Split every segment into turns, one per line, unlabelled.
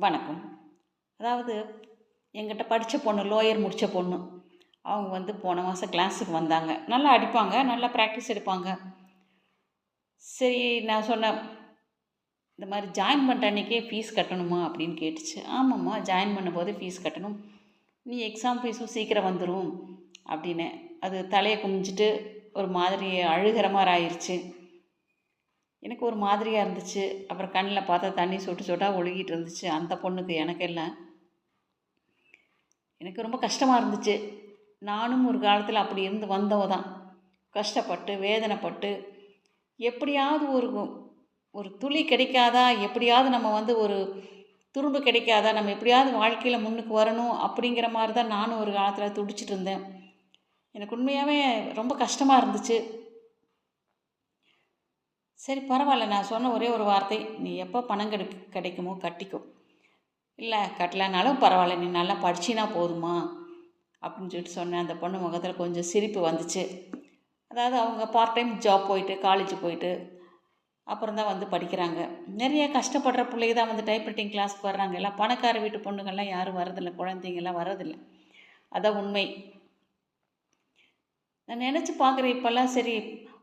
வணக்கம். அதாவது என்கிட்ட படித்த பொண்ணு, லோயர் முடித்த பொண்ணு. அவங்க போன மாதம் கிளாஸுக்கு வந்தாங்க. நல்லா அடிப்பாங்க, நல்லா ப்ராக்டிஸ் எடுப்பாங்க. சரி நான் சொன்னேன், இந்த மாதிரி ஜாயின் பண்ணுற அன்றைக்கே ஃபீஸ் கட்டணுமா அப்படின்னு கேட்டுச்சு. ஆமாம்மா, ஜாயின் பண்ணும்போது ஃபீஸ் கட்டணும். நீ எக்ஸாம் ஃபீஸும் சீக்கிரம் வந்துடும் அப்படின்னு. அது தலையை குமிஞ்சிட்டு ஒரு மாதிரி அழுகிற மாதிரி ஆயிடுச்சு. எனக்கு ஒரு மாதிரியாக இருந்துச்சு. அப்புறம் கண்ணில் பார்த்தா தண்ணி சொட்டு சொட்டாக ஒழுகிட்டு இருந்துச்சு. அந்த பொண்ணுக்கு, எனக்கு இல்லை. எனக்கு ரொம்ப கஷ்டமாக இருந்துச்சு. நானும் ஒரு காலத்தில் அப்படி இருந்து வந்தவ தான். கஷ்டப்பட்டு வேதனைப்பட்டு எப்படியாவது ஒரு ஒரு துளி கிடைக்காதா, எப்படியாவது நம்ம ஒரு துரும்பு கிடைக்காதா, நம்ம எப்படியாவது வாழ்க்கையில் முன்னுக்கு வரணும் அப்படிங்கிற மாதிரி தான் நானும் ஒரு காலத்தில் துடிச்சிட்டு இருந்தேன். எனக்கு உண்மையாகவே ரொம்ப கஷ்டமாக இருந்துச்சு. சரி பரவாயில்ல, நான் சொன்ன ஒரே ஒரு வார்த்தை, நீ எப்போ பணம் கிடைக்குமோ கட்டிக்கோ, இல்லை கட்டலைனாலும் பரவாயில்ல, நீ நல்லா படிச்சினா போதுமா அப்படின்னு சொல்லிட்டு சொன்னேன். அந்த பொண்ணு முகத்தில் கொஞ்சம் சிரிப்பு வந்துச்சு. அதாவது அவங்க பார்ட் டைம் ஜாப் போயிட்டு, காலேஜ் போயிட்டு அப்புறம் தான் படிக்கிறாங்க. நிறைய கஷ்டப்படுற பிள்ளைங்க தான் டைப்ரைட்டிங் கிளாஸ்க்கு வர்றாங்க. எல்லாம் பணக்கார வீட்டு பொண்ணுங்கள்லாம் யாரும் வரதில்லை, குழந்தைங்கள்லாம் வரதில்லை. அதான் உண்மை. நான் நினச்சி பார்க்குறேன் இப்போல்லாம். சரி,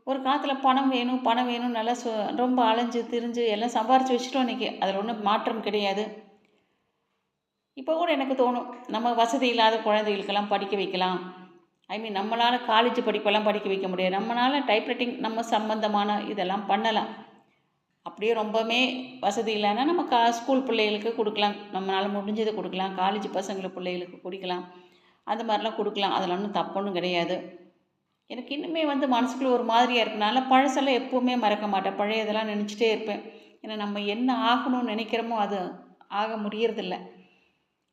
ஒரு காலத்தில் பணம் வேணும் பணம் வேணும் நல்லா ரொம்ப அலைஞ்சு திரிஞ்சு எல்லாம் சம்பாரித்து வச்சுட்டோம் இன்றைக்கி. அதில் ஒன்றும் மாற்றம் கிடையாது. இப்போ கூட எனக்கு தோணும், நம்ம வசதி இல்லாத குழந்தைகளுக்கெல்லாம் படிக்க வைக்கலாம். நம்மளால் காலேஜ் படிப்பெல்லாம் படிக்க வைக்க முடியாது, நம்மளால் டைப்ரைட்டிங் நம்ம சம்பந்தமான இதெல்லாம் பண்ணலாம். அப்படியே ரொம்பவுமே வசதி இல்லைன்னா நம்ம ஸ்கூல் பிள்ளைகளுக்கு கொடுக்கலாம், நம்மளால் முடிஞ்சதை கொடுக்கலாம். காலேஜ் பசங்களுக்கு பிள்ளைகளுக்கு கொடுக்கலாம், அந்த மாதிரிலாம் கொடுக்கலாம். அதில் ஒன்றும் தப்பொன்றும் கிடையாது. எனக்கு இன்னுமே மனசுக்குள்ளே ஒரு மாதிரியாக இருக்கனால பழசெல்லாம் எப்போவுமே மறக்க மாட்டேன். பழையதெல்லாம் நினச்சிட்டே இருப்பேன். ஏன்னா நம்ம என்ன ஆகணும்னு நினைக்கிறோமோ அது ஆக முடியறதில்ல.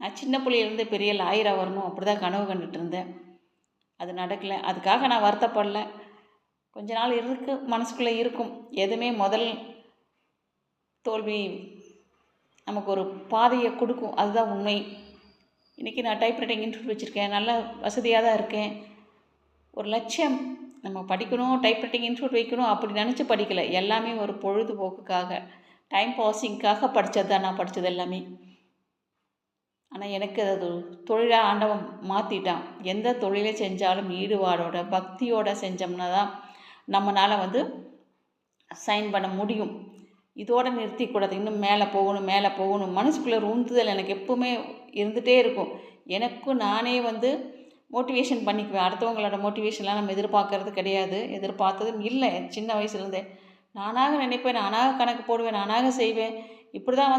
நான் சின்ன பிள்ளையிலேருந்து பெரிய லாயராக வரணும் அப்படி தான் கனவு கண்டுட்டு இருந்தேன். அது நடக்கலை. அதுக்காக நான் வருத்தப்படல. கொஞ்ச நாள் மனசுக்குள்ளே இருக்கும். எதுவுமே முதல் தோல்வி நமக்கு ஒரு பாதையை கொடுக்கும், அதுதான் உண்மை. இன்றைக்கி நான் டைப்ரைட்டிங் இன்ஸ்டியூட் வச்சுருக்கேன், நல்ல வசதியாக தான் இருக்கேன். ஒரு லட்சியம், நம்ம படிக்கணும், டைப்ரைட்டிங் இன்ஸ்டியூட் வைக்கணும் அப்படி நினச்சி படிக்கலை. எல்லாமே ஒரு பொழுதுபோக்குக்காக, டைம் பாஸிங்காக படித்தது தான். நான் படித்தது எல்லாமே. ஆனால் எனக்கு அது தொழிலாக ஆண்டவன் மாற்றிட்டான். எந்த தொழிலை செஞ்சாலும் ஈடுபாடோட பக்தியோடு செஞ்சோம்னா தான் நம்மளால் சைன் பண்ண முடியும். இதோடு நிறுத்திக்கூடாது. இன்னும் மேலே போகணும் மேலே போகணும். மனசுக்குள்ளே ஒரு உந்துதல் எனக்கு எப்பவுமே இருந்துகிட்டே இருக்கும். எனக்கும் நானே மோட்டிவேஷன் பண்ணிக்குவேன். அடுத்தவங்களோட மோட்டிவேஷன்லாம் நம்ம எதிர்பார்க்கறது கிடையாது, எதிர்பார்த்ததும் இல்லை. சின்ன வயசுலேருந்தே நானாக நினைப்பேன், நானாக கணக்கு போடுவேன், நானாக செய்வேன். இப்படி தான்